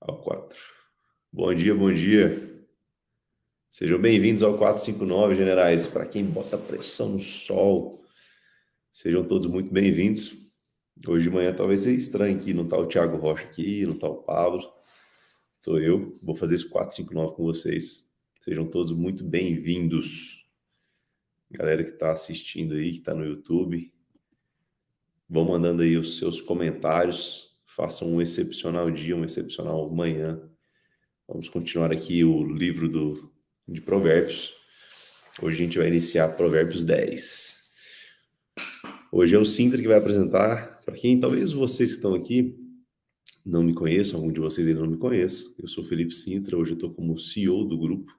Ao 4. Bom dia, bom dia. Sejam bem-vindos ao 459, generais. Para quem bota pressão no sol, sejam todos muito bem-vindos. Hoje de manhã talvez seja estranho aqui, não tá o Thiago Rocha aqui, não tá o Pablo. Tô eu, vou fazer esse 459 com vocês. Sejam todos muito bem-vindos. Galera que tá assistindo aí, que tá no YouTube, vão mandando aí os seus comentários. Façam um excepcional dia, um excepcional manhã. Vamos continuar aqui o livro de Provérbios. Hoje a gente vai iniciar Provérbios 10. Hoje é o Sintra que vai apresentar. Para quem talvez vocês que estão aqui não me conheçam, algum de vocês ainda não me conheça, eu sou Felipe Sintra. Hoje eu estou como CEO do grupo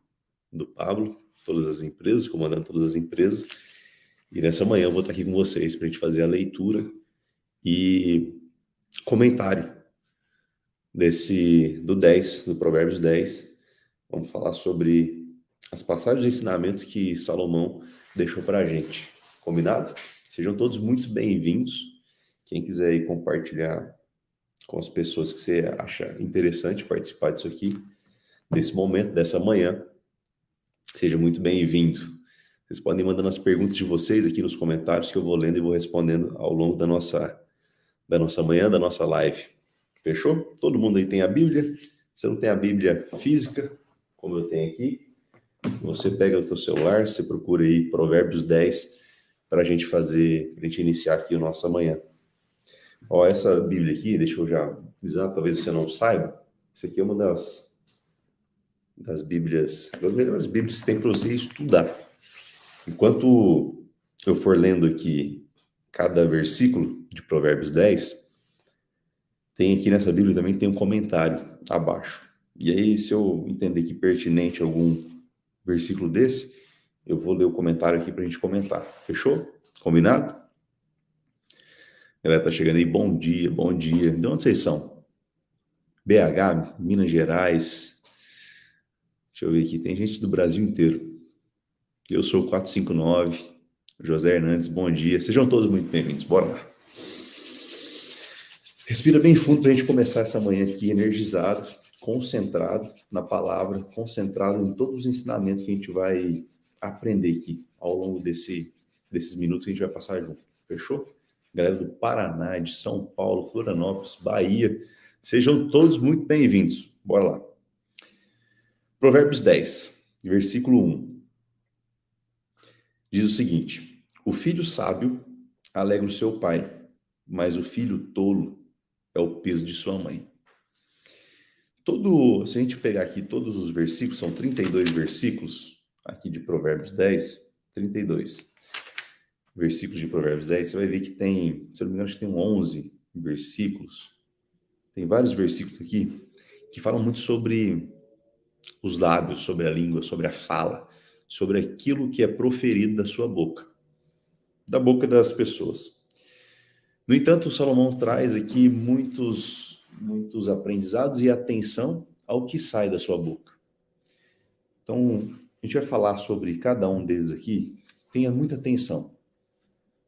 do Pablo, todas as empresas, comandando todas as empresas. E nessa manhã eu vou estar aqui com vocês para a gente fazer a leitura e comentário do Provérbios 10. Vamos falar sobre as passagens de ensinamentos que Salomão deixou para a gente. Combinado? Sejam todos muito bem-vindos. Quem quiser aí compartilhar com as pessoas que você acha interessante participar disso aqui, desse momento, dessa manhã, seja muito bem-vindo. Vocês podem ir mandando as perguntas de vocês aqui nos comentários que eu vou lendo e vou respondendo ao longo da nossa manhã, da nossa live. Fechou? Todo mundo aí tem a Bíblia. Você não tem a Bíblia física, como eu tenho aqui, você pega o seu celular, você procura aí Provérbios 10 para a gente iniciar aqui a nossa manhã. Ó, essa Bíblia aqui, deixa eu já avisar, talvez você não saiba, isso aqui é uma das Bíblias, das melhores Bíblias que tem para você estudar. Enquanto eu for lendo aqui cada versículo de Provérbios 10, tem aqui nessa Bíblia também tem um comentário abaixo. E aí, se eu entender que pertinente algum versículo desse, eu vou ler o comentário aqui para a gente comentar. Fechou? Combinado? Galera, tá chegando aí. Bom dia, bom dia. De onde vocês são? BH, Minas Gerais. Deixa eu ver aqui. Tem gente do Brasil inteiro. Eu sou o 459. José Hernandes, bom dia. Sejam todos muito bem-vindos. Bora lá. Respira bem fundo para a gente começar essa manhã aqui energizado, concentrado na palavra, concentrado em todos os ensinamentos que a gente vai aprender aqui ao longo desses minutos que a gente vai passar junto. Fechou? Galera do Paraná, de São Paulo, Florianópolis, Bahia, sejam todos muito bem-vindos. Bora lá. Provérbios 10, versículo 1. Diz o seguinte: o filho sábio alegra o seu pai, mas o filho tolo é o peso de sua mãe. Se a gente pegar aqui todos os versículos, são 32 versículos aqui de Provérbios 10, 32 versículos de Provérbios 10, você vai ver que tem, se eu não me engano, acho que tem 11 versículos. Tem vários versículos aqui que falam muito sobre os lábios, sobre a língua, sobre a fala, sobre aquilo que é proferido da sua boca, da boca das pessoas. No entanto, Salomão traz aqui muitos aprendizados e atenção ao que sai da sua boca. Então, a gente vai falar sobre cada um deles aqui. Tenha muita atenção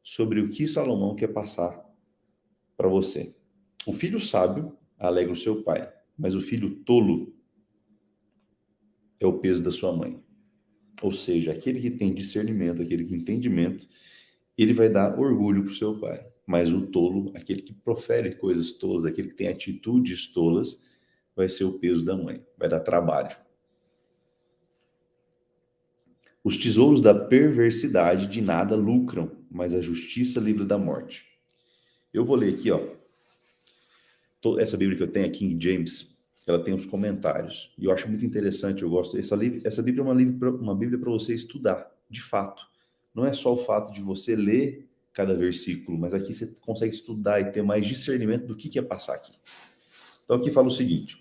sobre o que Salomão quer passar para você. O filho sábio alegra o seu pai, mas o filho tolo é o peso da sua mãe. Ou seja, aquele que tem discernimento, aquele que tem entendimento, ele vai dar orgulho para o seu pai. Mas o tolo, aquele que profere coisas tolas, aquele que tem atitudes tolas, vai ser o peso da mãe, vai dar trabalho. Os tesouros da perversidade de nada lucram, mas a justiça livra da morte. Eu vou ler aqui, ó. Essa Bíblia que eu tenho aqui em James, ela tem os comentários. E eu acho muito interessante, eu gosto. Essa Bíblia é uma Bíblia para você estudar, de fato. Não é só o fato de você ler cada versículo, mas aqui você consegue estudar e ter mais discernimento do que é passar aqui. Então aqui fala o seguinte,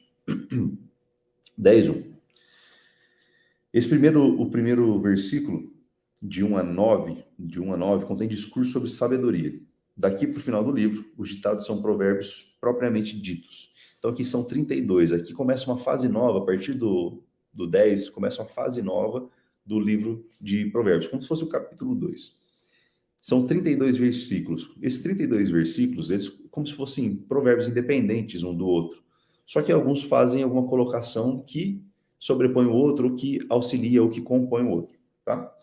10:1. O primeiro versículo, de 1 a 9, contém discurso sobre sabedoria. Daqui para o final do livro, os ditados são provérbios propriamente ditos. Então aqui são 32. Aqui começa uma fase nova, a partir do 10, começa uma fase nova do livro de Provérbios, como se fosse o capítulo 2. São 32 versículos. Esses 32 versículos, eles como se fossem provérbios independentes um do outro. Só que alguns fazem alguma colocação que sobrepõe o outro, ou que auxilia, ou que compõe o outro, tá?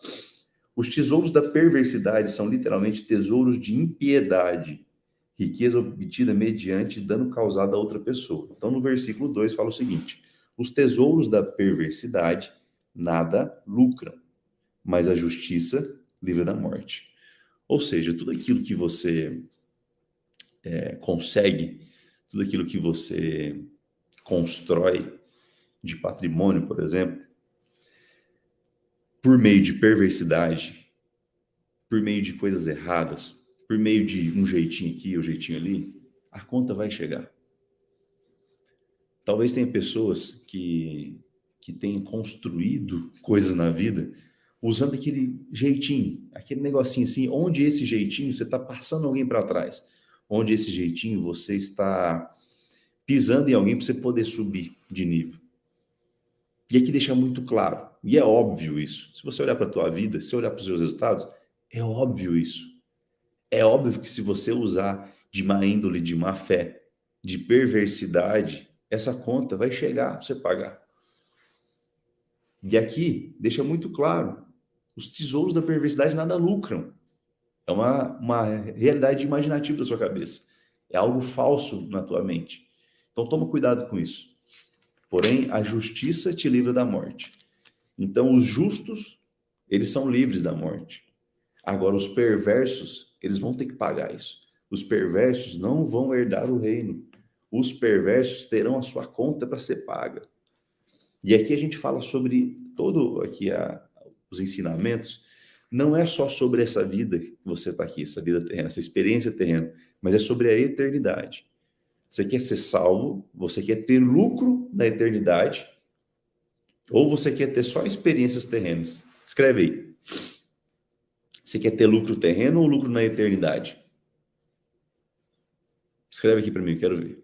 Os tesouros da perversidade são literalmente tesouros de impiedade, riqueza obtida mediante dano causado a outra pessoa. Então, no versículo 2 fala o seguinte: os tesouros da perversidade nada lucram, mas a justiça livra da morte. Ou seja, tudo aquilo que você consegue, tudo aquilo que você constrói de patrimônio, por exemplo, por meio de perversidade, por meio de coisas erradas, por meio de um jeitinho aqui, um jeitinho ali, a conta vai chegar. Talvez tenha pessoas que tenham construído coisas na vida usando aquele jeitinho, aquele negocinho assim, onde esse jeitinho você está passando alguém para trás, onde esse jeitinho você está pisando em alguém para você poder subir de nível. E aqui deixa muito claro, e é óbvio isso. Se você olhar para a tua vida, se olhar para os seus resultados, é óbvio isso. É óbvio que se você usar de má índole, de má fé, de perversidade, essa conta vai chegar para você pagar. E aqui deixa muito claro, os tesouros da perversidade nada lucram. É uma realidade imaginativa da sua cabeça. É algo falso na tua mente. Então toma cuidado com isso. Porém, a justiça te livra da morte. Então, os justos, eles são livres da morte. Agora, os perversos, eles vão ter que pagar isso. Os perversos não vão herdar o reino. Os perversos terão a sua conta para ser paga. E aqui a gente fala sobre todo aqui os ensinamentos. Não é só sobre essa vida que você está aqui, essa vida terrena, essa experiência terrena, mas é sobre a eternidade. Você quer ser salvo, você quer ter lucro na eternidade, ou você quer ter só experiências terrenas? Escreve aí. Você quer ter lucro terreno ou lucro na eternidade? Escreve aqui para mim, eu quero ver.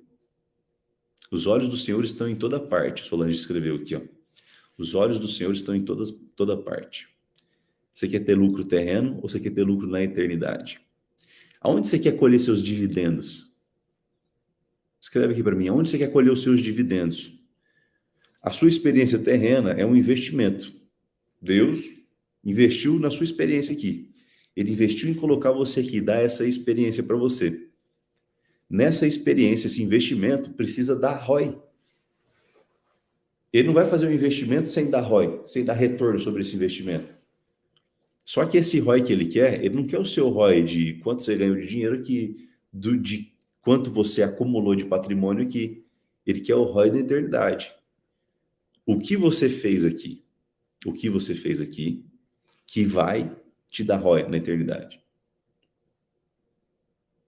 Os olhos do Senhor estão em toda parte. Solange escreveu aqui, ó. Os olhos do Senhor estão em toda parte. Você quer ter lucro terreno ou você quer ter lucro na eternidade? Aonde você quer colher seus dividendos? Escreve aqui para mim. Aonde você quer colher os seus dividendos? A sua experiência terrena é um investimento. Deus investiu na sua experiência aqui. Ele investiu em colocar você aqui, dar essa experiência para você. Nessa experiência, esse investimento precisa dar ROI. Ele não vai fazer um investimento sem dar ROI, sem dar retorno sobre esse investimento. Só que esse ROI que ele quer, ele não quer o seu ROI de quanto você ganhou de dinheiro, de quanto você acumulou de patrimônio aqui. Ele quer o ROI da eternidade. O que você fez aqui? O que você fez aqui que vai te dar ROI na eternidade?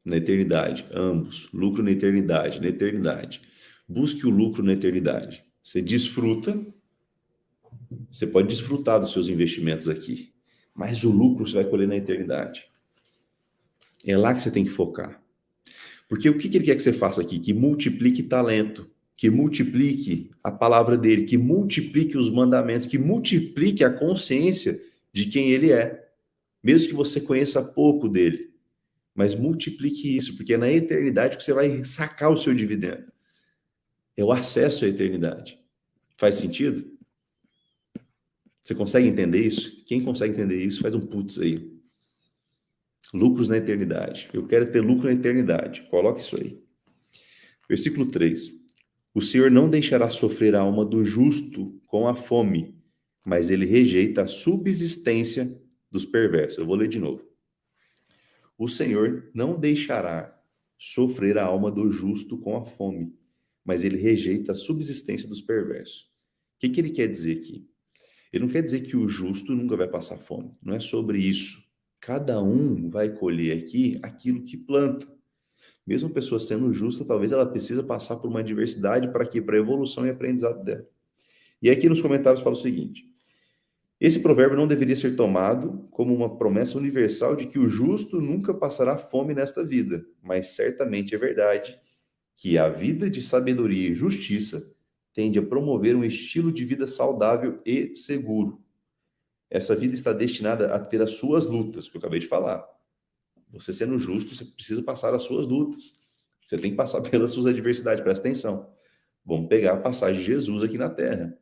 Na eternidade, ambos. Lucro na eternidade, na eternidade. Busque o lucro na eternidade. Você desfruta, você pode desfrutar dos seus investimentos aqui, mas o lucro você vai colher na eternidade. É lá que você tem que focar. Porque o que ele quer que você faça aqui? Que multiplique talento, que multiplique a palavra dele, que multiplique os mandamentos, que multiplique a consciência de quem ele é. Mesmo que você conheça pouco dele. Mas multiplique isso, porque é na eternidade que você vai sacar o seu dividendo. É o acesso à eternidade. Faz sentido? Você consegue entender isso? Quem consegue entender isso, faz um putz aí. Lucros na eternidade. Eu quero ter lucro na eternidade. Coloque isso aí. Versículo 3. O Senhor não deixará sofrer a alma do justo com a fome, mas ele rejeita a subsistência dos perversos. Eu vou ler de novo. O Senhor não deixará sofrer a alma do justo com a fome, mas ele rejeita a subsistência dos perversos. O que ele quer dizer aqui? Ele não quer dizer que o justo nunca vai passar fome. Não é sobre isso. Cada um vai colher aqui aquilo que planta. Mesmo a pessoa sendo justa, talvez ela precisa passar por uma adversidade para quê? Para a evolução e aprendizado dela. E aqui nos comentários fala o seguinte: esse provérbio não deveria ser tomado como uma promessa universal de que o justo nunca passará fome nesta vida, mas certamente é verdade que a vida de sabedoria e justiça tende a promover um estilo de vida saudável e seguro. Essa vida está destinada a ter as suas lutas, que eu acabei de falar. Você sendo justo, você precisa passar as suas lutas. Você tem que passar pelas suas adversidades, presta atenção. Vamos pegar a passagem de Jesus aqui na Terra.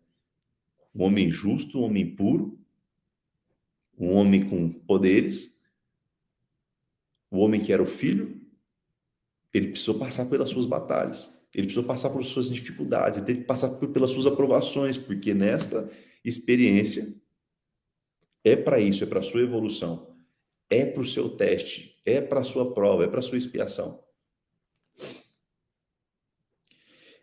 Um homem justo, um homem puro, um homem com poderes, o homem que era o filho, ele precisou passar pelas suas batalhas, ele precisou passar por suas dificuldades, ele teve que passar pelas suas aprovações, porque nesta experiência é para isso, é para a sua evolução, é para o seu teste, é para a sua prova, é para a sua expiação.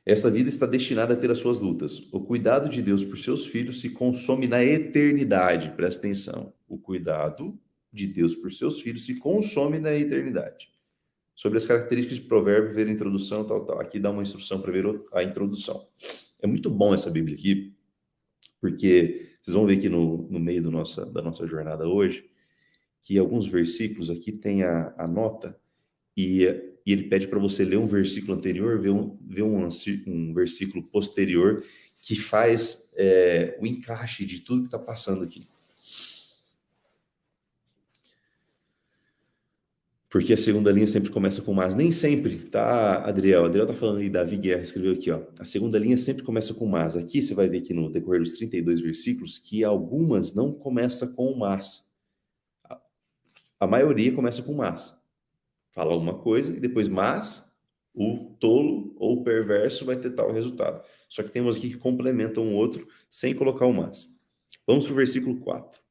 Esta vida está destinada a ter as suas lutas. O cuidado de Deus por seus filhos se consome na eternidade. Presta atenção. O cuidado de Deus por seus filhos se consome na eternidade. Sobre as características de provérbio, ver a introdução, tal. Aqui dá uma instrução para ver a introdução. É muito bom essa Bíblia aqui, porque vocês vão ver aqui no meio da nossa jornada hoje, que alguns versículos aqui tem a nota, e ele pede para você ler um versículo anterior, ver um versículo posterior, que faz o encaixe de tudo que está passando aqui. Porque a segunda linha sempre começa com mas. Nem sempre, tá, Adriel? Adriel tá falando aí, Davi Guerra escreveu aqui, ó. A segunda linha sempre começa com mas. Aqui você vai ver aqui no decorrer dos 32 versículos que algumas não começam com mas. A maioria começa com mas. Fala uma coisa e depois mas o tolo ou o perverso vai ter tal resultado. Só que temos aqui que complementam um outro sem colocar o mas. Vamos para o versículo 4.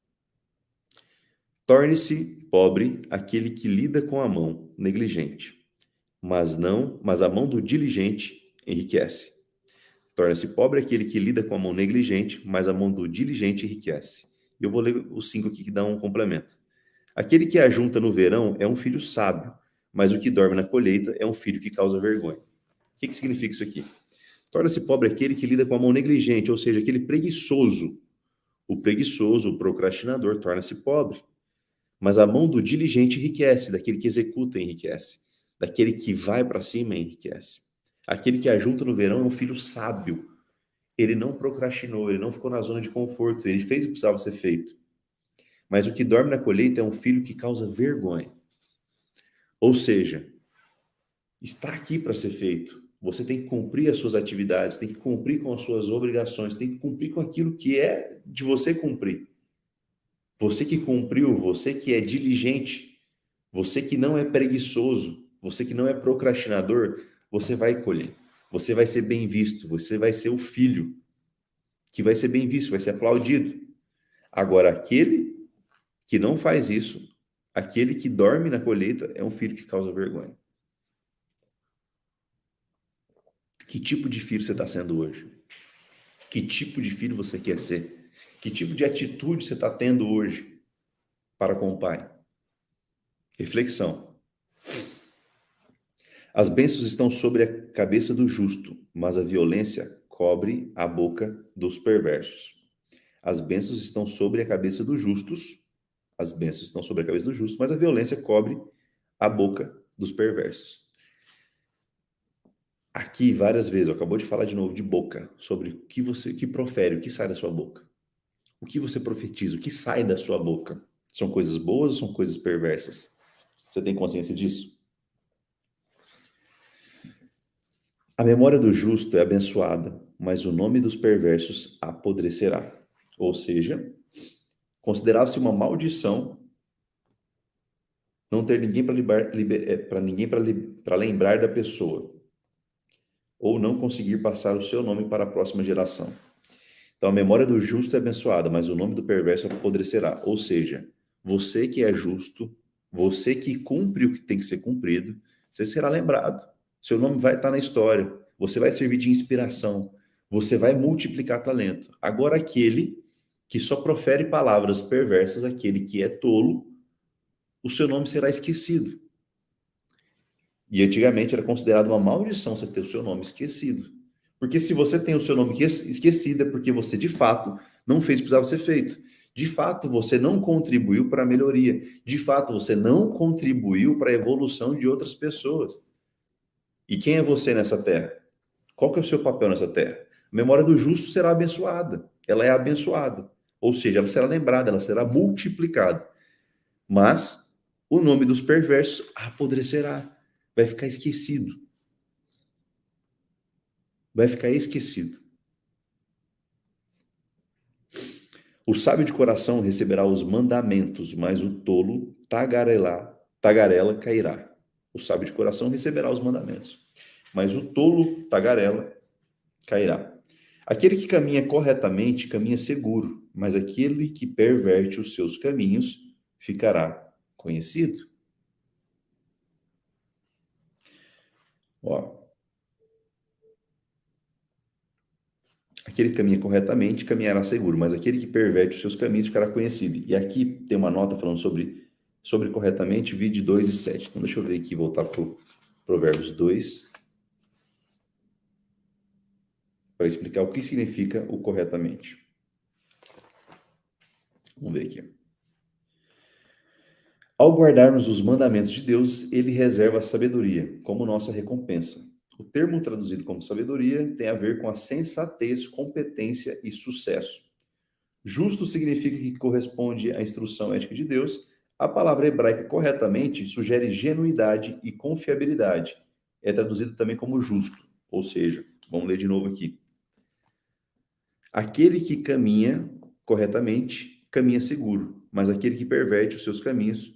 Torne-se pobre aquele que lida com a mão negligente, mas a mão do diligente enriquece. Torna-se pobre aquele que lida com a mão negligente, mas a mão do diligente enriquece. Eu vou ler os 5 aqui que dão um complemento. Aquele que ajunta no verão é um filho sábio, mas o que dorme na colheita é um filho que causa vergonha. O que significa isso aqui? Torna-se pobre aquele que lida com a mão negligente, ou seja, aquele preguiçoso. O preguiçoso, o procrastinador, torna-se pobre. Mas a mão do diligente enriquece, daquele que executa enriquece, daquele que vai para cima enriquece. Aquele que ajunta no verão é um filho sábio. Ele não procrastinou, ele não ficou na zona de conforto, ele fez o que precisava ser feito. Mas o que dorme na colheita é um filho que causa vergonha. Ou seja, está aqui para ser feito. Você tem que cumprir as suas atividades, tem que cumprir com as suas obrigações, tem que cumprir com aquilo que é de você cumprir. Você que cumpriu, você que é diligente, você que não é preguiçoso, você que não é procrastinador, você vai colher. Você vai ser bem visto, você vai ser o filho que vai ser bem visto, vai ser aplaudido. Agora, aquele que não faz isso, aquele que dorme na colheita, é um filho que causa vergonha. Que tipo de filho você está sendo hoje? Que tipo de filho você quer ser? Que tipo de atitude você está tendo hoje para com o Pai? Reflexão. As bênçãos estão sobre a cabeça do justo, mas a violência cobre a boca dos perversos. As bênçãos estão sobre a cabeça dos justos, as bênçãos estão sobre a cabeça do justo, mas a violência cobre a boca dos perversos. Aqui, várias vezes, eu acabou de falar de novo de boca, sobre o que você que profere, o que sai da sua boca. O que você profetiza, o que sai da sua boca. São coisas boas ou são coisas perversas? Você tem consciência disso? A memória do justo é abençoada, mas o nome dos perversos apodrecerá. Ou seja, considerava-se uma maldição não ter ninguém para lembrar da pessoa, ou não conseguir passar o seu nome para a próxima geração. Então, a memória do justo é abençoada, mas o nome do perverso apodrecerá. Ou seja, você que é justo, você que cumpre o que tem que ser cumprido, você será lembrado. Seu nome vai estar na história. Você vai servir de inspiração. Você vai multiplicar talento. Agora, aquele que só profere palavras perversas, aquele que é tolo, o seu nome será esquecido. E antigamente era considerado uma maldição você ter o seu nome esquecido. Porque se você tem o seu nome esquecido é porque você, de fato, não fez o que precisava ser feito. De fato, você não contribuiu para a melhoria. De fato, você não contribuiu para a evolução de outras pessoas. E quem é você nessa terra? Qual que é o seu papel nessa terra? A memória do justo será abençoada. Ela é abençoada. Ou seja, ela será lembrada, ela será multiplicada. Mas o nome dos perversos apodrecerá. Vai ficar esquecido. vai ficar esquecido. O sábio de coração receberá os mandamentos, mas o tolo tagarela cairá. O sábio de coração receberá os mandamentos, mas o tolo tagarela cairá. Aquele que caminha corretamente caminha seguro, mas aquele que perverte os seus caminhos ficará conhecido. Ó, aquele que caminha corretamente caminhará seguro, mas aquele que perverte os seus caminhos ficará conhecido. E aqui tem uma nota falando sobre corretamente, vide 2 e 7. Então deixa eu ver aqui, voltar para o Provérbios 2, para explicar o que significa o corretamente. Vamos ver aqui. Ao guardarmos os mandamentos de Deus, ele reserva a sabedoria como nossa recompensa. O termo traduzido como sabedoria tem a ver com a sensatez, competência e sucesso. Justo significa que corresponde à instrução ética de Deus. A palavra hebraica corretamente sugere genuidade e confiabilidade. É traduzido também como justo. Ou seja, vamos ler de novo aqui. Aquele que caminha corretamente, caminha seguro, mas aquele que perverte os seus caminhos,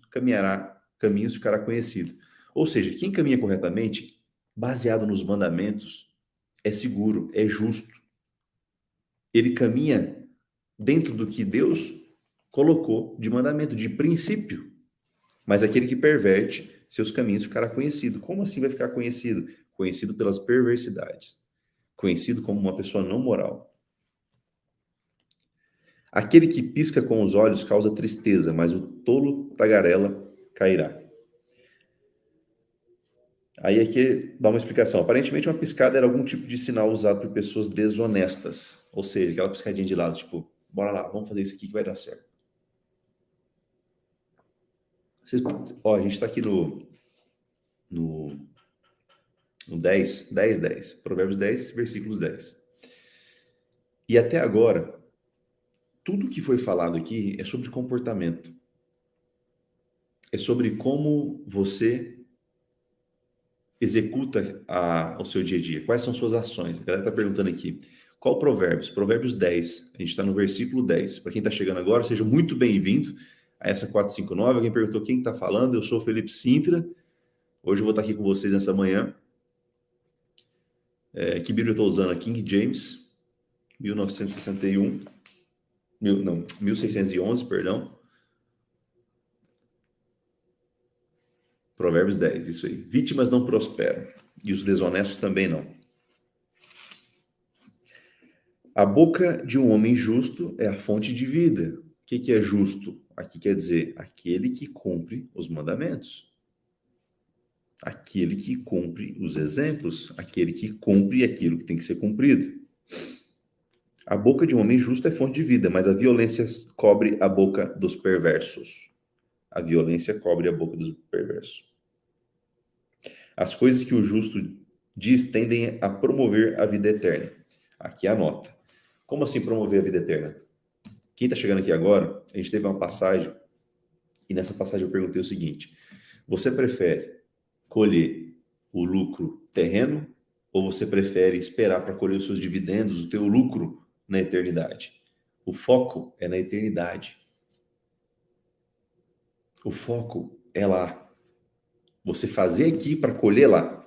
ficará conhecido. Ou seja, quem caminha corretamente, baseado nos mandamentos, é seguro, é justo. Ele caminha dentro do que Deus colocou de mandamento, de princípio. Mas aquele que perverte seus caminhos ficará conhecido. Como assim vai ficar conhecido? Conhecido pelas perversidades. Conhecido como uma pessoa não moral. Aquele que pisca com os olhos causa tristeza, mas o tolo tagarela cairá. Aí aqui dá uma explicação. Aparentemente uma piscada era algum tipo de sinal usado por pessoas desonestas. Ou seja, aquela piscadinha de lado, tipo, bora lá, vamos fazer isso aqui que vai dar certo. A gente está aqui no 10, Provérbios 10, versículos 10. E até agora, tudo que foi falado aqui é sobre comportamento. É sobre como você executa o seu dia a dia. Quais são suas ações? A galera está perguntando aqui. Qual Provérbios? Provérbios 10. A gente está no versículo 10. Para quem está chegando agora, seja muito bem-vindo a essa 459. Alguém perguntou quem está falando. Eu sou o Felipe Sintra. Hoje eu vou estar aqui com vocês nessa manhã. Que Bíblia eu estou usando? A King James, 1961. 1611, perdão. Provérbios 10, isso aí. Vítimas não prosperam, e os desonestos também não. A boca de um homem justo é a fonte de vida. O que é justo? Aqui quer dizer aquele que cumpre os mandamentos. Aquele que cumpre os exemplos. Aquele que cumpre aquilo que tem que ser cumprido. A boca de um homem justo é fonte de vida, mas a violência cobre a boca dos perversos. A violência cobre a boca dos perversos. As coisas que o justo diz tendem a promover a vida eterna. Aqui a nota. Como assim promover a vida eterna? Quem está chegando aqui agora, a gente teve uma passagem, e nessa passagem eu perguntei o seguinte: você prefere colher o lucro terreno ou você prefere esperar para colher os seus dividendos, o teu lucro na eternidade? O foco é na eternidade. O foco é lá. Você fazer aqui para colher lá.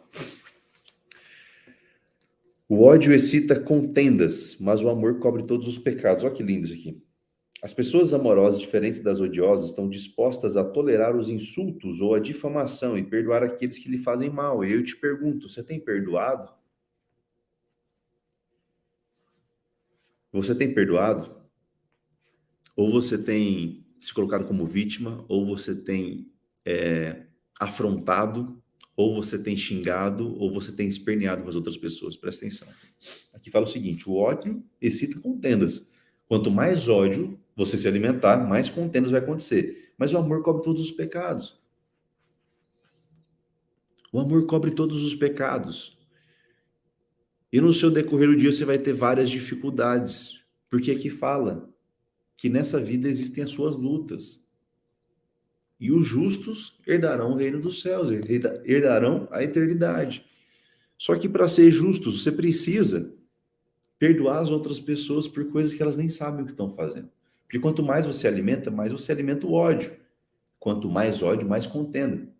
O ódio excita contendas, mas o amor cobre todos os pecados. Olha que lindo isso aqui. As pessoas amorosas, diferentes das odiosas, estão dispostas a tolerar os insultos ou a difamação e perdoar aqueles que lhe fazem mal. E eu te pergunto, você tem perdoado? Você tem perdoado? Ou você tem se colocado como vítima, ou você tem afrontado, ou você tem xingado, ou você tem esperneado com as outras pessoas. Presta atenção. Aqui fala o seguinte: o ódio excita contendas. Quanto mais ódio você se alimentar, mais contendas vai acontecer. Mas o amor cobre todos os pecados. O amor cobre todos os pecados. E no seu decorrer do dia você vai ter várias dificuldades. Porque aqui fala que nessa vida existem as suas lutas. E os justos herdarão o reino dos céus, herdarão a eternidade. Só que para ser justo, você precisa perdoar as outras pessoas por coisas que elas nem sabem o que estão fazendo. Porque quanto mais você alimenta o ódio. Quanto mais ódio, mais contenda.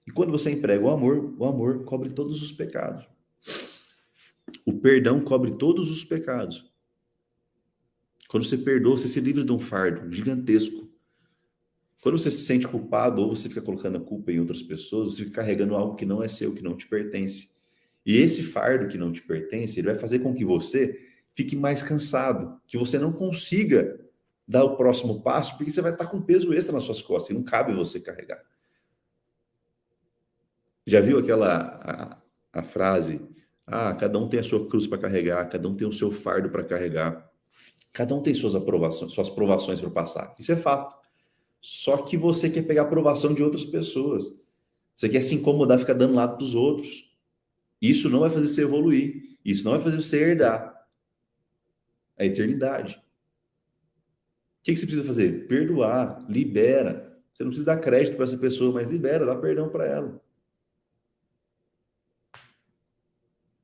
E quando você emprega o amor cobre todos os pecados. O perdão cobre todos os pecados. Quando você perdoa, você se livra de um fardo gigantesco. Quando você se sente culpado ou você fica colocando a culpa em outras pessoas, você fica carregando algo que não é seu, que não te pertence. E esse fardo que não te pertence, ele vai fazer com que você fique mais cansado, que você não consiga dar o próximo passo, porque você vai estar com peso extra nas suas costas e não cabe você carregar. Já viu a frase? Ah, cada um tem a sua cruz para carregar, cada um tem o seu fardo para carregar, cada um tem suas provações para passar. Isso é fato. Só que você quer pegar a aprovação de outras pessoas. Você quer se incomodar, ficar dando lado dos outros. Isso não vai fazer você evoluir. Isso não vai fazer você herdar a eternidade. O que você precisa fazer? Perdoar, libera. Você não precisa dar crédito para essa pessoa, mas libera, dá perdão para ela.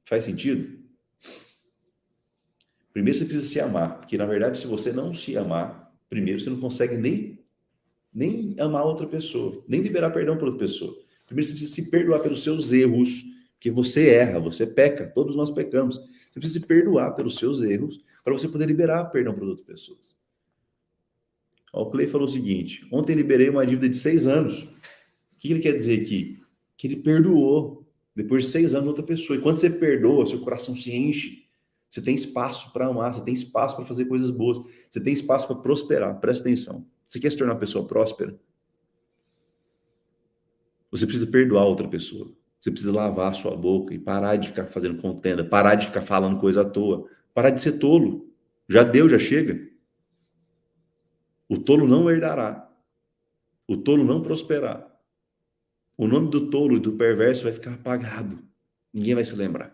Faz sentido? Primeiro você precisa se amar, porque na verdade, se você não se amar, primeiro você não consegue nem amar outra pessoa, nem liberar perdão para outra pessoa. Primeiro você precisa se perdoar pelos seus erros, porque você erra, você peca, todos nós pecamos. Você precisa se perdoar pelos seus erros para você poder liberar perdão para outras pessoas. O Clay falou o seguinte: ontem liberei uma dívida de 6 anos. O que ele quer dizer aqui? Que ele perdoou depois de 6 anos outra pessoa. E quando você perdoa, seu coração se enche. Você tem espaço para amar, você tem espaço para fazer coisas boas, você tem espaço para prosperar. Presta atenção. Você quer se tornar uma pessoa próspera? Você precisa perdoar outra pessoa. Você precisa lavar a sua boca e parar de ficar fazendo contenda, parar de ficar falando coisa à toa, parar de ser tolo. Já deu, já chega. O tolo não herdará. O tolo não prosperará. O nome do tolo e do perverso vai ficar apagado. Ninguém vai se lembrar.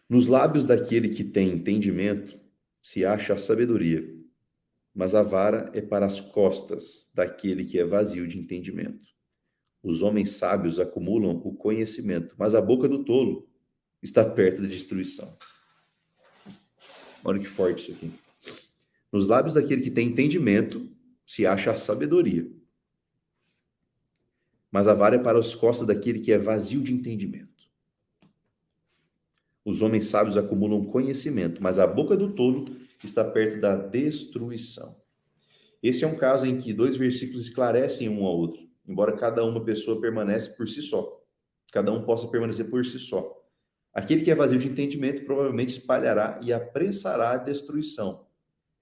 Nos lábios daquele que tem entendimento se acha a sabedoria, mas a vara é para as costas daquele que é vazio de entendimento. Os homens sábios acumulam o conhecimento, mas a boca do tolo está perto da destruição. Olha que forte isso aqui. Nos lábios daquele que tem entendimento se acha a sabedoria, mas a vara é para as costas daquele que é vazio de entendimento. Os homens sábios acumulam conhecimento, mas a boca do tolo está perto da destruição. Esse é um caso em que 2 versículos esclarecem um ao outro, embora cada uma pessoa permanece por si só. Cada um possa permanecer por si só. Aquele que é vazio de entendimento provavelmente espalhará e apressará a destruição,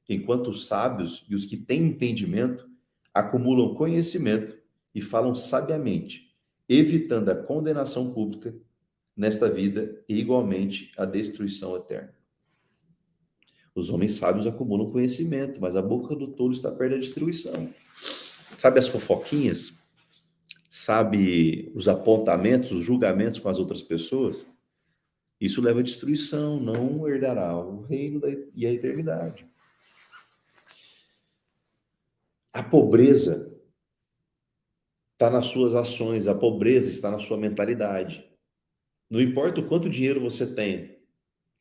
enquanto os sábios e os que têm entendimento acumulam conhecimento e falam sabiamente, evitando a condenação pública nesta vida e igualmente a destruição eterna. Os homens sábios acumulam conhecimento, mas a boca do tolo está perto da destruição. Sabe as fofoquinhas? Sabe os apontamentos, os julgamentos com as outras pessoas? Isso leva à destruição, não herdará o reino e a eternidade. A pobreza está nas suas ações, a pobreza está na sua mentalidade. Não importa o quanto dinheiro você tem,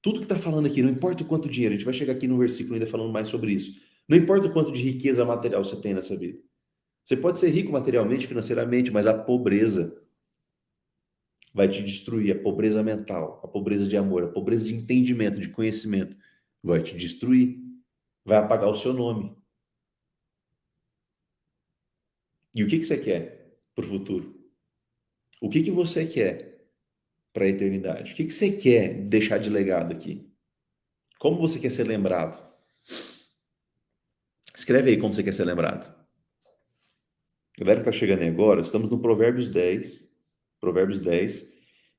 tudo que está falando aqui, não importa o quanto dinheiro, a gente vai chegar aqui no versículo ainda falando mais sobre isso. Não importa o quanto de riqueza material você tem nessa vida. Você pode ser rico materialmente, financeiramente, mas a pobreza vai te destruir. A pobreza mental, a pobreza de amor, a pobreza de entendimento, de conhecimento, vai te destruir. Vai apagar o seu nome. E o que você quer para o futuro? O que você quer para a eternidade? O que você quer deixar de legado aqui? Como você quer ser lembrado? Escreve aí como você quer ser lembrado. Galera que está chegando aí agora, estamos no Provérbios 10,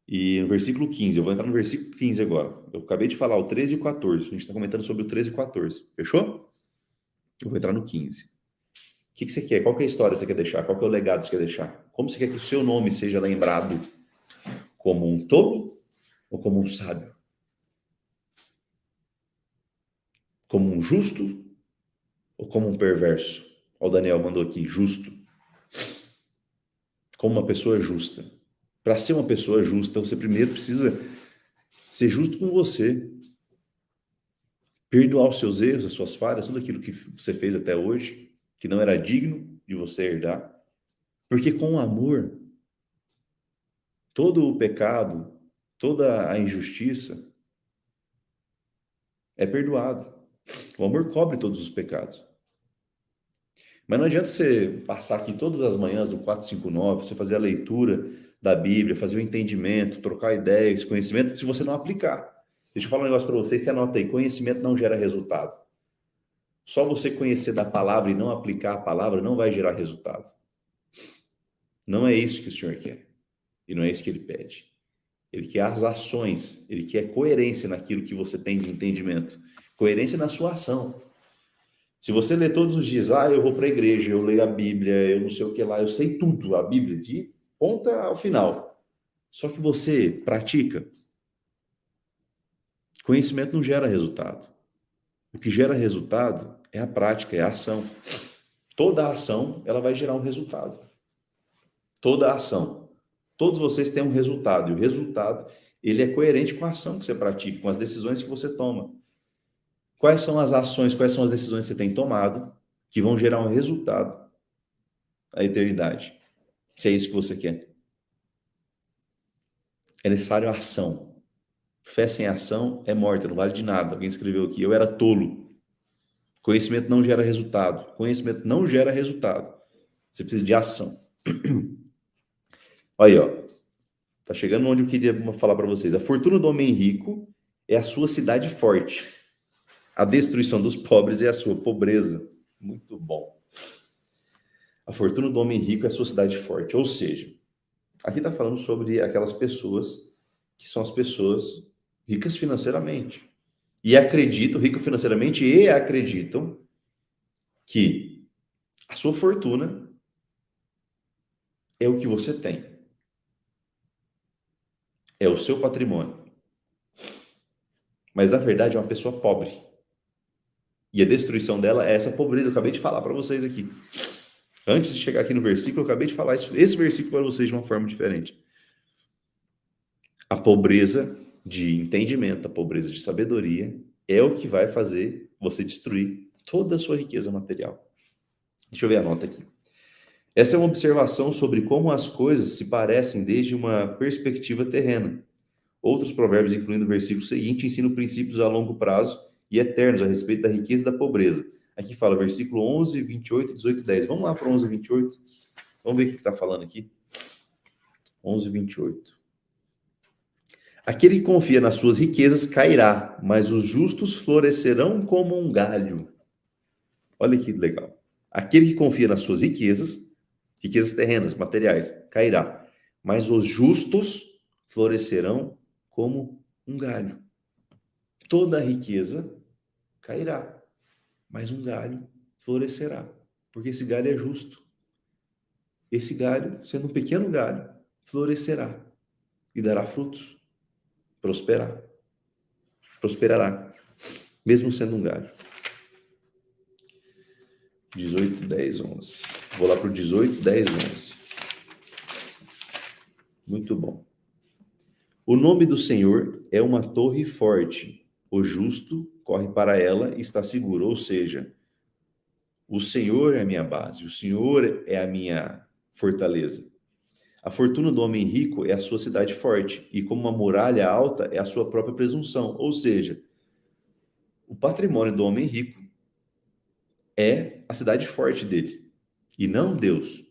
e no versículo 15. Eu vou entrar no versículo 15 agora. Eu acabei de falar o 13 e o 14. A gente está comentando sobre o 13 e o 14. Fechou? Eu vou entrar no 15. O que você quer? Qual que é a história que você quer deixar? Qual que é o legado que você quer deixar? Como você quer que o seu nome seja lembrado? Como um tolo ou como um sábio? Como um justo ou como um perverso? Ó, o Daniel mandou aqui, justo. como uma pessoa justa. Para ser uma pessoa justa, você primeiro precisa ser justo com você, perdoar os seus erros, as suas falhas, tudo aquilo que você fez até hoje, que não era digno de você herdar. Porque com o amor, todo o pecado, toda a injustiça é perdoado. O amor cobre todos os pecados. Mas não adianta você passar aqui todas as manhãs do 459, você fazer a leitura da Bíblia, fazer o entendimento, trocar ideias, conhecimento, se você não aplicar. Deixa eu falar um negócio para vocês, você anota aí, conhecimento não gera resultado. Só você conhecer da palavra e não aplicar a palavra não vai gerar resultado. Não é isso que o Senhor quer. E não é isso que Ele pede. Ele quer as ações, Ele quer coerência naquilo que você tem de entendimento. Coerência na sua ação. Se você lê todos os dias, eu vou para a igreja, eu leio a Bíblia, eu não sei o que lá, eu sei tudo, a Bíblia, de ponta ao final. Só que você pratica, conhecimento não gera resultado. O que gera resultado é a prática, é a ação. Toda ação, ela vai gerar um resultado. Toda ação. Todos vocês têm um resultado, e o resultado, ele é coerente com a ação que você pratica, com as decisões que você toma. Quais são as ações, quais são as decisões que você tem tomado que vão gerar um resultado à eternidade? Se é isso que você quer. É necessário ação. Fé sem ação é morta, não vale de nada. Alguém escreveu aqui, eu era tolo. Conhecimento não gera resultado. Conhecimento não gera resultado. Você precisa de ação. Aí, ó. Tá chegando onde eu queria falar para vocês. A fortuna do homem rico é a sua cidade forte. A destruição dos pobres é a sua pobreza. Muito bom. A fortuna do homem rico é a sua cidade forte. Ou seja, aqui está falando sobre aquelas pessoas que são as pessoas ricas financeiramente. E acreditam, ricas financeiramente, e acreditam que a sua fortuna é o que você tem. É o seu patrimônio. Mas, na verdade, é uma pessoa pobre. E a destruição dela é essa pobreza. Eu acabei de falar para vocês aqui. Antes de chegar aqui no versículo, eu acabei de falar esse versículo para vocês de uma forma diferente. A pobreza de entendimento, a pobreza de sabedoria é o que vai fazer você destruir toda a sua riqueza material. Deixa eu ver a nota aqui. Essa é uma observação sobre como as coisas se parecem desde uma perspectiva terrena. Outros provérbios, incluindo o versículo seguinte, ensinam princípios a longo prazo e eternos a respeito da riqueza e da pobreza. Aqui fala versículo 11, 28, 18 e 10. Vamos lá para 11 e 28. Vamos ver o que está falando aqui. 11 e 28. Aquele que confia nas suas riquezas cairá, mas os justos florescerão como um galho. Olha que legal. Aquele que confia nas suas riquezas, riquezas terrenas, materiais, cairá, mas os justos florescerão como um galho. Toda a riqueza cairá, mas um galho florescerá, porque esse galho é justo. Esse galho, sendo um pequeno galho, florescerá e dará frutos, prosperará, mesmo sendo um galho. 18, 10, 11. Vou lá para o 18, 10, 11. Muito bom. O nome do Senhor é uma torre forte. O justo corre para ela e está seguro. Ou seja, o Senhor é a minha base. O Senhor é a minha fortaleza. A fortuna do homem rico é a sua cidade forte. E como uma muralha alta é a sua própria presunção. Ou seja, o patrimônio do homem rico é a cidade forte dele. E não Deus.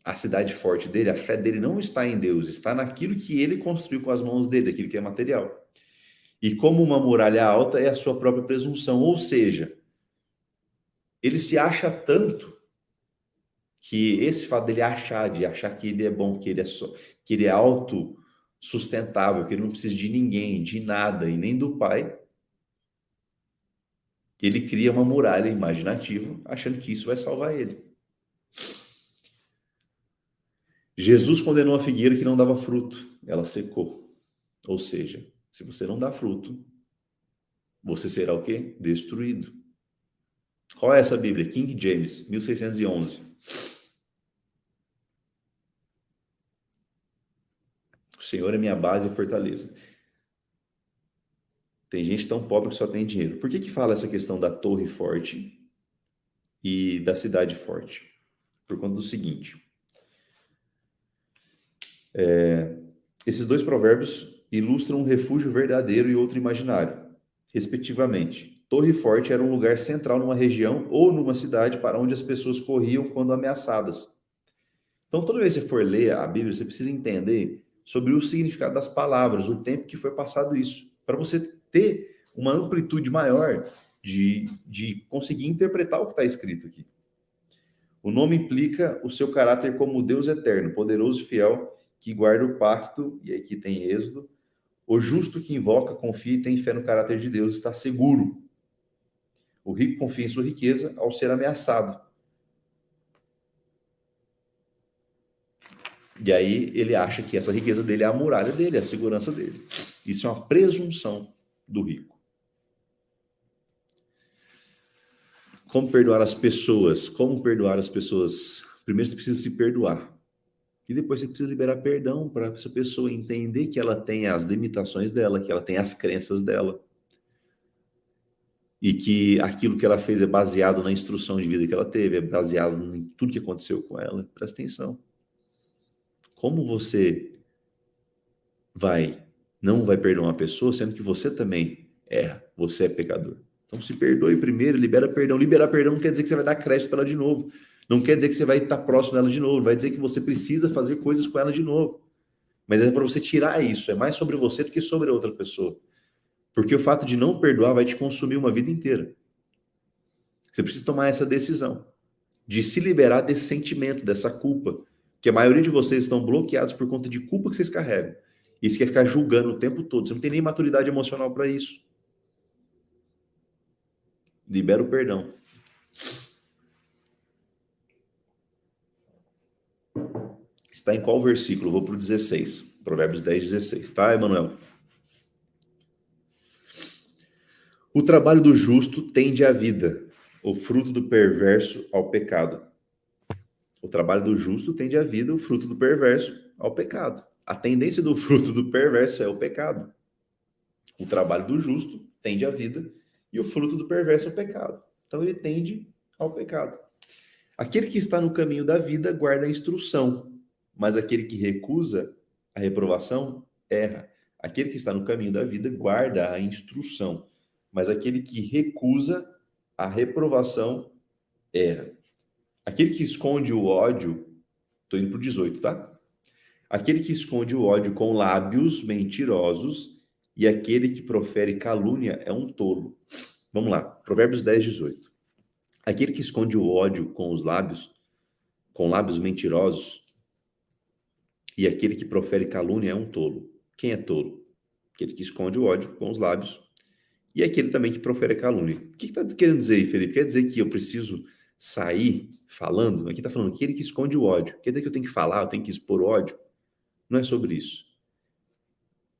A cidade forte dele, a fé dele não está em Deus, está naquilo que ele construiu com as mãos dele, aquilo que é material. E como uma muralha alta é a sua própria presunção, ou seja, ele se acha tanto que esse fato dele de achar que ele é bom, que ele é autossustentável, que ele não precisa de ninguém, de nada e nem do pai, ele cria uma muralha imaginativa, achando que isso vai salvar ele. Jesus condenou a figueira que não dava fruto, ela secou. Ou seja, se você não dá fruto, você será o quê? Destruído. Qual é essa Bíblia? King James, 1611. O Senhor é minha base e fortaleza. Tem gente tão pobre que só tem dinheiro. Por que que fala essa questão da torre forte e da cidade forte? Por conta do seguinte. Esses dois provérbios ilustram um refúgio verdadeiro e outro imaginário, respectivamente. Torre forte era um lugar central numa região ou numa cidade para onde as pessoas corriam quando ameaçadas. Então, toda vez que você for ler a Bíblia, você precisa entender sobre o significado das palavras, o tempo que foi passado isso, para você ter uma amplitude maior de conseguir interpretar o que está escrito aqui. O nome implica o seu caráter como Deus eterno, poderoso e fiel, que guarda o pacto, e aqui tem Êxodo. O justo que invoca, confia e tem fé no caráter de Deus está seguro. O rico confia em sua riqueza ao ser ameaçado. E aí ele acha que essa riqueza dele é a muralha dele, é a segurança dele. Isso é uma presunção do rico. Como perdoar as pessoas? Como perdoar as pessoas? Primeiro você precisa se perdoar. E depois você precisa liberar perdão para essa pessoa entender que ela tem as limitações dela, que ela tem as crenças dela. E que aquilo que ela fez é baseado na instrução de vida que ela teve, é baseado em tudo que aconteceu com ela. Presta atenção. Como você não vai perdoar uma pessoa, sendo que você também erra, você é pecador. Então se perdoe primeiro, libera perdão. Liberar perdão não quer dizer que você vai dar crédito para ela de novo. Não quer dizer que você vai estar próximo dela de novo. Vai dizer que você precisa fazer coisas com ela de novo. Mas é para você tirar isso. É mais sobre você do que sobre a outra pessoa. Porque o fato de não perdoar vai te consumir uma vida inteira. Você precisa tomar essa decisão de se liberar desse sentimento, dessa culpa. Que a maioria de vocês estão bloqueados por conta de culpa que vocês carregam. E você quer ficar julgando o tempo todo. Você não tem nem maturidade emocional para isso. Libera o perdão. Está em qual versículo? Vou para o 16. Provérbios 10, 16. Tá, Emanuel? O trabalho do justo tende à vida, o fruto do perverso ao pecado. O trabalho do justo tende à vida, o fruto do perverso ao pecado. A tendência do fruto do perverso é o pecado. O trabalho do justo tende à vida e o fruto do perverso é o pecado. Então ele tende ao pecado. Aquele que está no caminho da vida guarda a instrução, mas aquele que recusa a reprovação erra. Aquele que está no caminho da vida guarda a instrução, mas aquele que recusa a reprovação erra. Aquele que esconde o ódio, estou indo para o 18, tá? Aquele que esconde o ódio com lábios mentirosos e aquele que profere calúnia é um tolo. Vamos lá, Provérbios 10, 18. Aquele que esconde o ódio com lábios mentirosos, e aquele que profere calúnia é um tolo. Quem é tolo? Aquele que esconde o ódio com os lábios, e aquele também que profere calúnia. O que está querendo dizer aí, Felipe? Quer dizer que eu preciso sair falando? Aqui está falando aquele que esconde o ódio. Quer dizer que eu tenho que falar, eu tenho que expor o ódio? Não é sobre isso.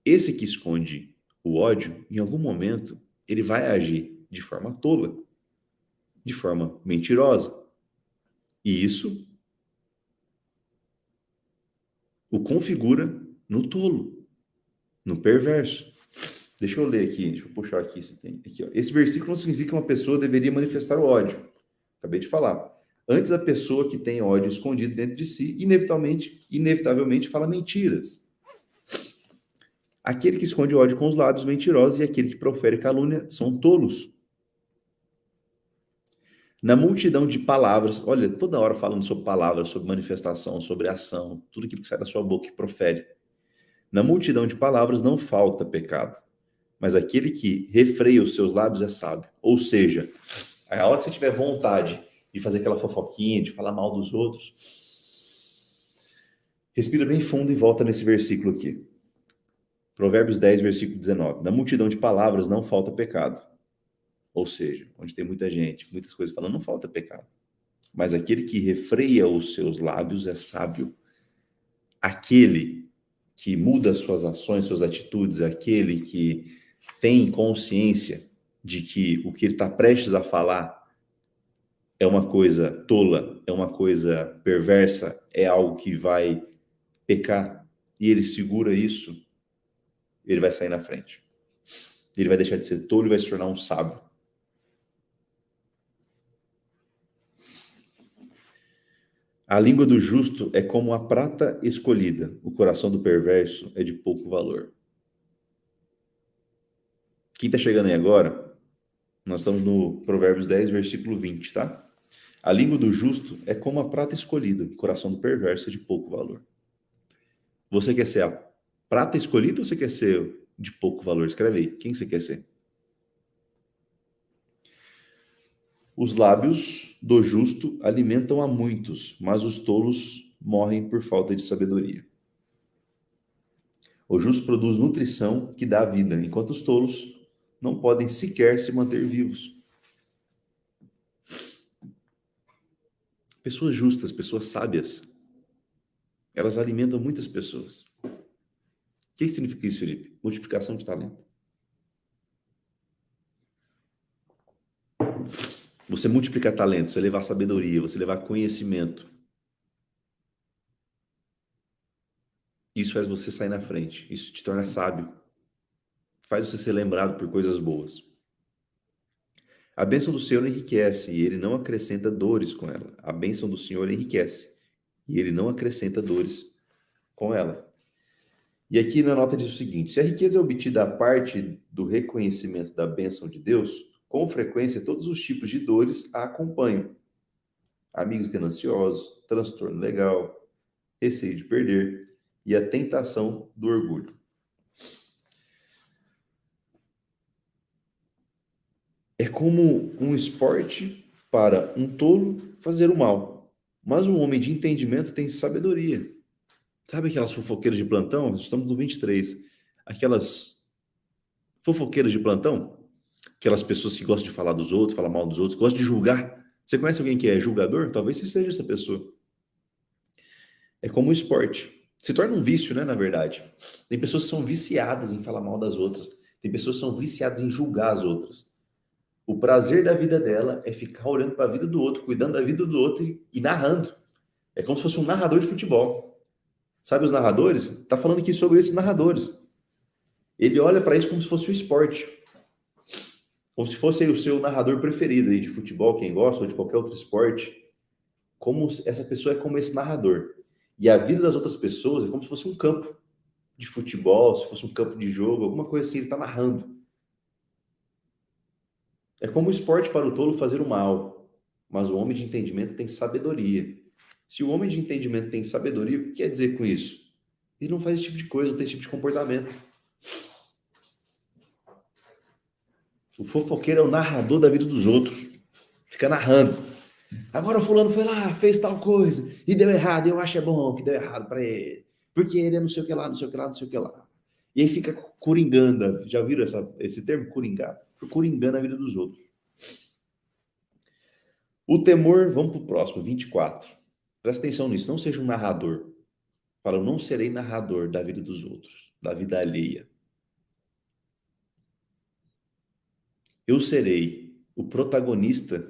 Esse que esconde o ódio, em algum momento, ele vai agir de forma tola, de forma mentirosa. E isso o configura no tolo, no perverso. Deixa eu ler aqui, deixa eu puxar aqui se tem. Aqui, ó. Esse versículo não significa que uma pessoa deveria manifestar o ódio. Acabei de falar. Antes, a pessoa que tem ódio escondido dentro de si, inevitavelmente fala mentiras. Aquele que esconde o ódio com os lábios mentirosos e aquele que profere calúnia são tolos. Na multidão de palavras, olha, toda hora falando sobre palavras, sobre manifestação, sobre ação, tudo aquilo que sai da sua boca que profere. Na multidão de palavras não falta pecado, mas aquele que refreia os seus lábios é sábio. Ou seja, a hora que você tiver vontade de fazer aquela fofoquinha, de falar mal dos outros, respira bem fundo e volta nesse versículo aqui. Provérbios 10, versículo 19. Na multidão de palavras não falta pecado. Ou seja, onde tem muita gente, muitas coisas falando, não falta pecado. Mas aquele que refreia os seus lábios é sábio. Aquele que muda suas ações, suas atitudes, aquele que tem consciência de que o que ele está prestes a falar é uma coisa tola, é uma coisa perversa, é algo que vai pecar e ele segura isso, ele vai sair na frente. Ele vai deixar de ser tolo e vai se tornar um sábio. A língua do justo é como a prata escolhida. O coração do perverso é de pouco valor. Quem está chegando aí agora, nós estamos no Provérbios 10, versículo 20, tá? A língua do justo é como a prata escolhida. O coração do perverso é de pouco valor. Você quer ser a prata escolhida ou você quer ser de pouco valor? Escreve aí. Quem você quer ser? Os lábios do justo alimentam a muitos, mas os tolos morrem por falta de sabedoria. O justo produz nutrição que dá vida, enquanto os tolos não podem sequer se manter vivos. Pessoas justas, pessoas sábias, elas alimentam muitas pessoas. O que significa isso, Felipe? Multiplicação de talento. Você multiplicar talento, você levar sabedoria, você levar conhecimento. Isso faz você sair na frente. Isso te torna sábio. Faz você ser lembrado por coisas boas. A bênção do Senhor enriquece e ele não acrescenta dores com ela. A bênção do Senhor enriquece e ele não acrescenta dores com ela. E aqui na nota diz o seguinte: se a riqueza é obtida a parte do reconhecimento da bênção de Deus, com frequência todos os tipos de dores a acompanham. Amigos gananciosos, transtorno legal, receio de perder e a tentação do orgulho. É como um esporte para um tolo fazer o mal, mas um homem de entendimento tem sabedoria. Sabe aquelas fofoqueiras de plantão? Nós estamos no 23. Aquelas fofoqueiras de plantão? Aquelas pessoas que gostam de falar dos outros, falar mal dos outros, gostam de julgar. Você conhece alguém que é julgador? Talvez você seja essa pessoa. É como um esporte. Se torna um vício, né, na verdade. Tem pessoas que são viciadas em falar mal das outras. Tem pessoas que são viciadas em julgar as outras. O prazer da vida dela é ficar olhando para a vida do outro, cuidando da vida do outro e narrando. É como se fosse um narrador de futebol. Sabe os narradores? Tá falando aqui sobre esses narradores. Ele olha para isso como se fosse um esporte. Como se fosse o seu narrador preferido aí de futebol, quem gosta, ou de qualquer outro esporte. Como essa pessoa é como esse narrador. E a vida das outras pessoas é como se fosse um campo de futebol, se fosse um campo de jogo, alguma coisa assim, ele está narrando. É como o esporte para o tolo fazer o mal, mas o homem de entendimento tem sabedoria. Se o homem de entendimento tem sabedoria, o que quer dizer com isso? Ele não faz esse tipo de coisa, não tem esse tipo de comportamento. O fofoqueiro é o narrador da vida dos outros. Fica narrando. Agora o fulano foi lá, fez tal coisa, e deu errado, eu acho é bom que deu errado para ele. Porque ele é não sei o que lá, não sei o que lá, não sei o que lá. E aí fica coringando. Já viram esse termo, coringar? Fica coringando a vida dos outros. O temor, vamos para o próximo, 24. Presta atenção nisso, não seja um narrador. Fala, eu não serei narrador da vida dos outros, da vida alheia. Eu serei o protagonista